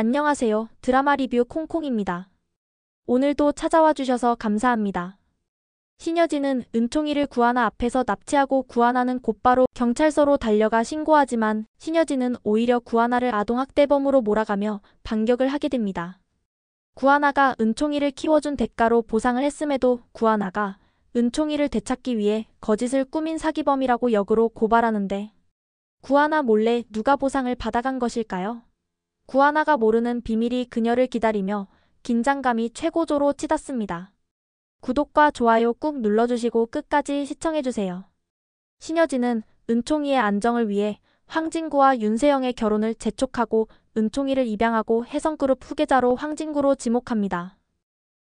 안녕하세요. 드라마 리뷰 콩콩입니다. 오늘도 찾아와 주셔서 감사합니다. 신여진은 은총이를 구하나 앞에서 납치하고 구하나는 곧바로 경찰서로 달려가 신고하지만 신여진은 오히려 구하나를 아동학대범으로 몰아가며 반격을 하게 됩니다. 구하나가 은총이를 키워준 대가로 보상을 했음에도 구하나가 은총이를 되찾기 위해 거짓을 꾸민 사기범이라고 역으로 고발하는데 구하나 몰래 누가 보상을 받아간 것일까요? 구하나가 모르는 비밀이 그녀를 기다리며 긴장감이 최고조로 치닫습니다. 구독과 좋아요 꾹 눌러주시고 끝까지 시청해주세요. 신여진은 은총이의 안정을 위해 황진구와 윤세영의 결혼을 재촉하고 은총이를 입양하고 혜성그룹 후계자로 황진구로 지목합니다.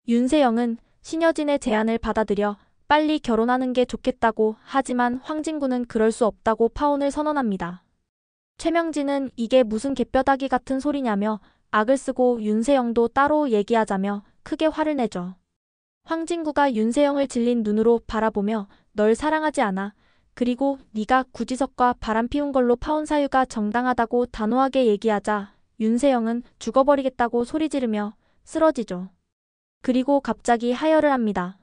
윤세영은 신여진의 제안을 받아들여 빨리 결혼하는 게 좋겠다고 하지만 황진구는 그럴 수 없다고 파혼을 선언합니다. 최명진은 이게 무슨 개뼈다귀 같은 소리냐며 악을 쓰고 윤세영도 따로 얘기하자며 크게 화를 내죠. 황진구가 윤세영을 질린 눈으로 바라보며 널 사랑하지 않아. 그리고 네가 구지석과 바람 피운 걸로 파혼 사유가 정당하다고 단호하게 얘기하자 윤세영은 죽어버리겠다고 소리 지르며 쓰러지죠. 그리고 갑자기 하혈을 합니다.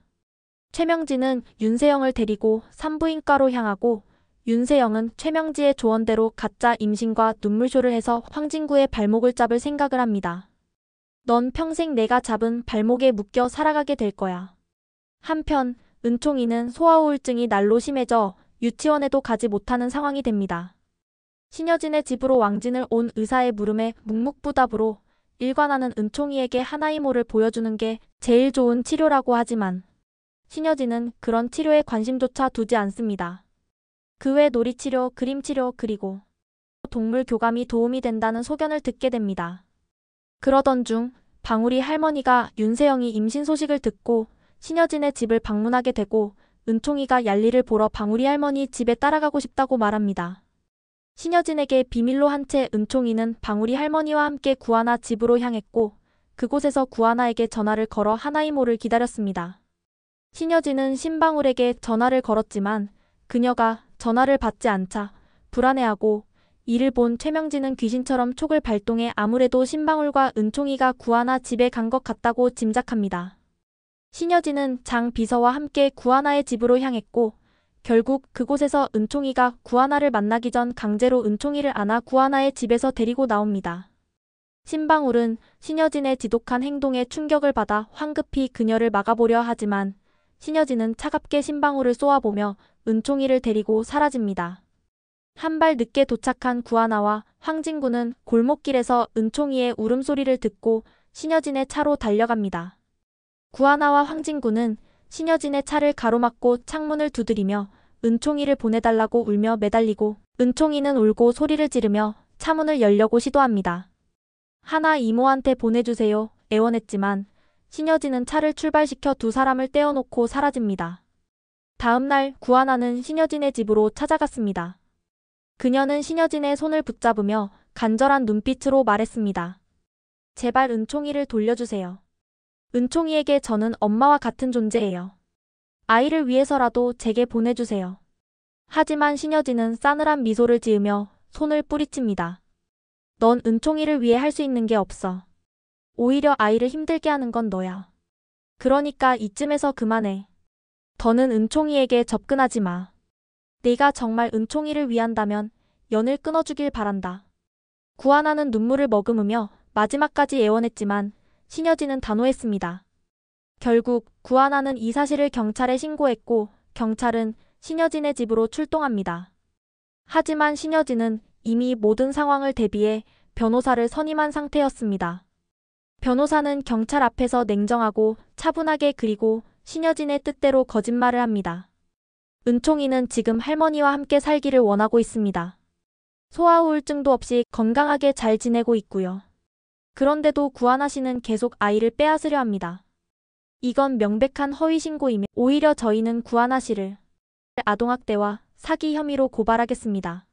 최명진은 윤세영을 데리고 산부인과로 향하고 윤세영은 최명지의 조언대로 가짜 임신과 눈물쇼를 해서 황진구의 발목을 잡을 생각을 합니다. 넌 평생 내가 잡은 발목에 묶여 살아가게 될 거야. 한편 은총이는 소아우울증이 날로 심해져 유치원에도 가지 못하는 상황이 됩니다. 신여진의 집으로 왕진을 온 의사의 물음에 묵묵부답으로 일관하는 은총이에게 하나이모를 보여주는 게 제일 좋은 치료라고 하지만 신여진은 그런 치료에 관심조차 두지 않습니다. 그 외 놀이치료, 그림치료 그리고 동물 교감이 도움이 된다는 소견을 듣게 됩니다. 그러던 중 방울이 할머니가 윤세영이 임신 소식을 듣고 신여진의 집을 방문하게 되고 은총이가 얄리를 보러 방울이 할머니 집에 따라가고 싶다고 말합니다. 신여진에게 비밀로 한 채 은총이는 방울이 할머니와 함께 구하나 집으로 향했고 그곳에서 구하나에게 전화를 걸어 하나이모를 기다렸습니다. 신여진은 신방울에게 전화를 걸었지만 그녀가 전화를 받지 않자 불안해하고 이를 본 최명진은 귀신처럼 촉을 발동해 아무래도 신방울과 은총이가 구하나 집에 간 것 같다고 짐작합니다. 신여진은 장 비서와 함께 구하나의 집으로 향했고 결국 그곳에서 은총이가 구하나를 만나기 전 강제로 은총이를 안아 구하나의 집에서 데리고 나옵니다. 신방울은 신여진의 지독한 행동에 충격을 받아 황급히 그녀를 막아보려 하지만 신여진은 차갑게 신방울을 쏘아보며 은총이를 데리고 사라집니다. 한 발 늦게 도착한 구하나와 황진구는 골목길에서 은총이의 울음소리를 듣고 신여진의 차로 달려갑니다. 구하나와 황진구는 신여진의 차를 가로막고 창문을 두드리며 은총이를 보내달라고 울며 매달리고 은총이는 울고 소리를 지르며 차문을 열려고 시도합니다. 하나 이모한테 보내주세요 애원했지만 신여진은 차를 출발시켜 두 사람을 떼어놓고 사라집니다. 다음 날 구하나는 신여진의 집으로 찾아갔습니다. 그녀는 신여진의 손을 붙잡으며 간절한 눈빛으로 말했습니다. 제발 은총이를 돌려주세요. 은총이에게 저는 엄마와 같은 존재예요. 아이를 위해서라도 제게 보내주세요. 하지만 신여진은 싸늘한 미소를 지으며 손을 뿌리칩니다. 넌 은총이를 위해 할 수 있는 게 없어. 오히려 아이를 힘들게 하는 건 너야. 그러니까 이쯤에서 그만해. 더는 은총이에게 접근하지 마. 내가 정말 은총이를 위한다면 연을 끊어주길 바란다. 구하나는 눈물을 머금으며 마지막까지 애원했지만 신여진은 단호했습니다. 결국 구하나는 이 사실을 경찰에 신고했고 경찰은 신여진의 집으로 출동합니다. 하지만 신여진은 이미 모든 상황을 대비해 변호사를 선임한 상태였습니다. 변호사는 경찰 앞에서 냉정하고 차분하게 그리고 신여진의 뜻대로 거짓말을 합니다. 은총이는 지금 할머니와 함께 살기를 원하고 있습니다. 소아우울증도 없이 건강하게 잘 지내고 있고요. 그런데도 구하나 씨는 계속 아이를 빼앗으려 합니다. 이건 명백한 허위 신고이며 오히려 저희는 구하나 씨를 아동학대와 사기 혐의로 고발하겠습니다.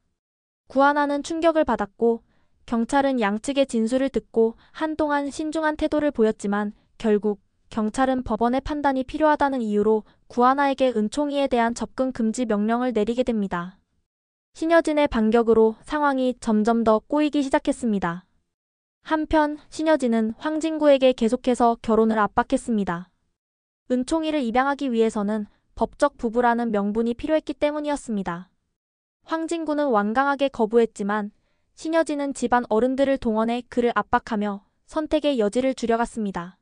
구하나는 충격을 받았고 경찰은 양측의 진술을 듣고 한동안 신중한 태도를 보였지만 결국 경찰은 법원의 판단이 필요하다는 이유로 구하나에게 은총이에 대한 접근 금지 명령을 내리게 됩니다. 신여진의 반격으로 상황이 점점 더 꼬이기 시작했습니다. 한편 신여진은 황진구에게 계속해서 결혼을 압박했습니다. 은총이를 입양하기 위해서는 법적 부부라는 명분이 필요했기 때문이었습니다. 황진구는 완강하게 거부했지만 신여진은 집안 어른들을 동원해 그를 압박하며 선택의 여지를 줄여갔습니다.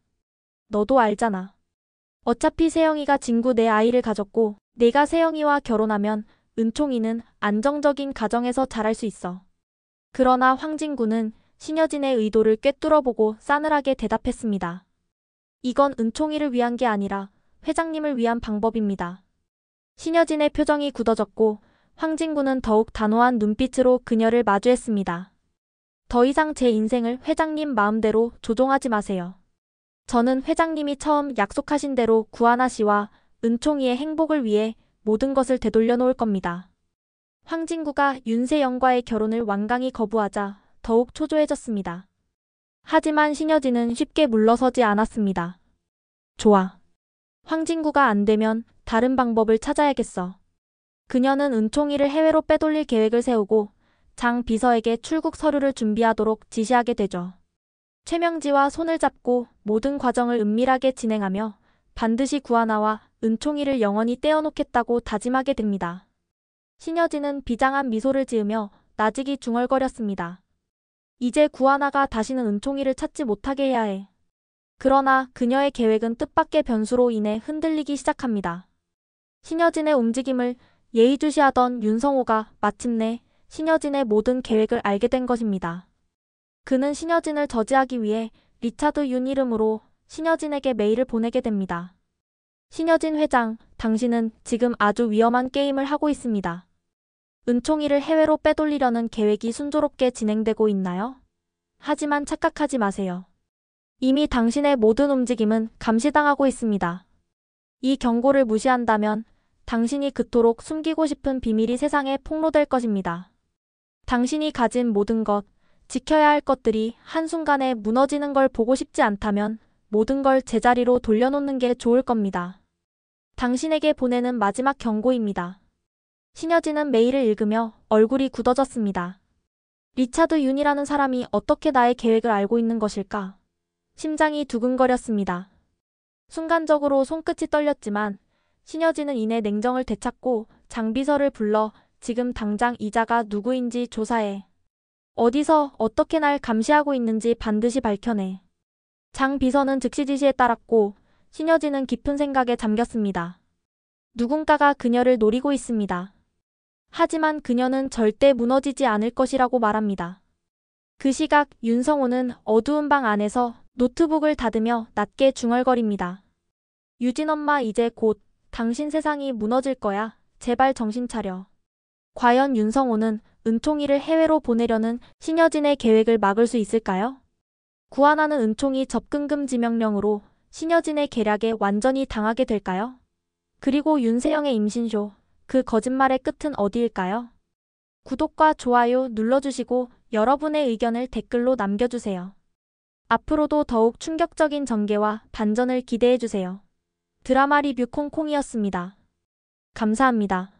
너도 알잖아. 어차피 세영이가 진구 내 아이를 가졌고 내가 세영이와 결혼하면 은총이는 안정적인 가정에서 자랄 수 있어. 그러나 황진구는 신여진의 의도를 꿰뚫어보고 싸늘하게 대답했습니다. 이건 은총이를 위한 게 아니라 회장님을 위한 방법입니다. 신여진의 표정이 굳어졌고 황진구는 더욱 단호한 눈빛으로 그녀를 마주했습니다. 더 이상 제 인생을 회장님 마음대로 조종하지 마세요. 저는 회장님이 처음 약속하신 대로 구하나 씨와 은총이의 행복을 위해 모든 것을 되돌려 놓을 겁니다. 황진구가 윤세영과의 결혼을 완강히 거부하자 더욱 초조해졌습니다. 하지만 신여진은 쉽게 물러서지 않았습니다. 좋아. 황진구가 안 되면 다른 방법을 찾아야겠어. 그녀는 은총이를 해외로 빼돌릴 계획을 세우고 장 비서에게 출국 서류를 준비하도록 지시하게 되죠. 최명지와 손을 잡고 모든 과정을 은밀하게 진행하며 반드시 구하나와 은총이를 영원히 떼어놓겠다고 다짐하게 됩니다. 신여진은 비장한 미소를 지으며 나직이 중얼거렸습니다. 이제 구하나가 다시는 은총이를 찾지 못하게 해야 해. 그러나 그녀의 계획은 뜻밖의 변수로 인해 흔들리기 시작합니다. 신여진의 움직임을 예의주시하던 윤성호가 마침내 신여진의 모든 계획을 알게 된 것입니다. 그는 신여진을 저지하기 위해 리차드 윤 이름으로 신여진에게 메일을 보내게 됩니다. 신여진 회장, 당신은 지금 아주 위험한 게임을 하고 있습니다. 은총이를 해외로 빼돌리려는 계획이 순조롭게 진행되고 있나요? 하지만 착각하지 마세요. 이미 당신의 모든 움직임은 감시당하고 있습니다. 이 경고를 무시한다면 당신이 그토록 숨기고 싶은 비밀이 세상에 폭로될 것입니다. 당신이 가진 모든 것, 지켜야 할 것들이 한순간에 무너지는 걸 보고 싶지 않다면 모든 걸 제자리로 돌려놓는 게 좋을 겁니다. 당신에게 보내는 마지막 경고입니다. 신여진은 메일을 읽으며 얼굴이 굳어졌습니다. 리차드 윤이라는 사람이 어떻게 나의 계획을 알고 있는 것일까? 심장이 두근거렸습니다. 순간적으로 손끝이 떨렸지만 신여진은 이내 냉정을 되찾고 장비서를 불러 지금 당장 이자가 누구인지 조사해. 어디서 어떻게 날 감시하고 있는지 반드시 밝혀내. 장 비서는 즉시 지시에 따랐고 신여진은 깊은 생각에 잠겼습니다. 누군가가 그녀를 노리고 있습니다. 하지만 그녀는 절대 무너지지 않을 것이라고 말합니다. 그 시각 윤성호는 어두운 방 안에서 노트북을 닫으며 낮게 중얼거립니다. 유진 엄마 이제 곧 당신 세상이 무너질 거야. 제발 정신 차려. 과연 윤성호는 은총이를 해외로 보내려는 신여진의 계획을 막을 수 있을까요? 구하나는 은총이 접근금지 명령으로 신여진의 계략에 완전히 당하게 될까요? 그리고 윤세영의 임신쇼, 그 거짓말의 끝은 어디일까요? 구독과 좋아요 눌러주시고 여러분의 의견을 댓글로 남겨주세요. 앞으로도 더욱 충격적인 전개와 반전을 기대해주세요. 드라마 리뷰 콩콩이었습니다. 감사합니다.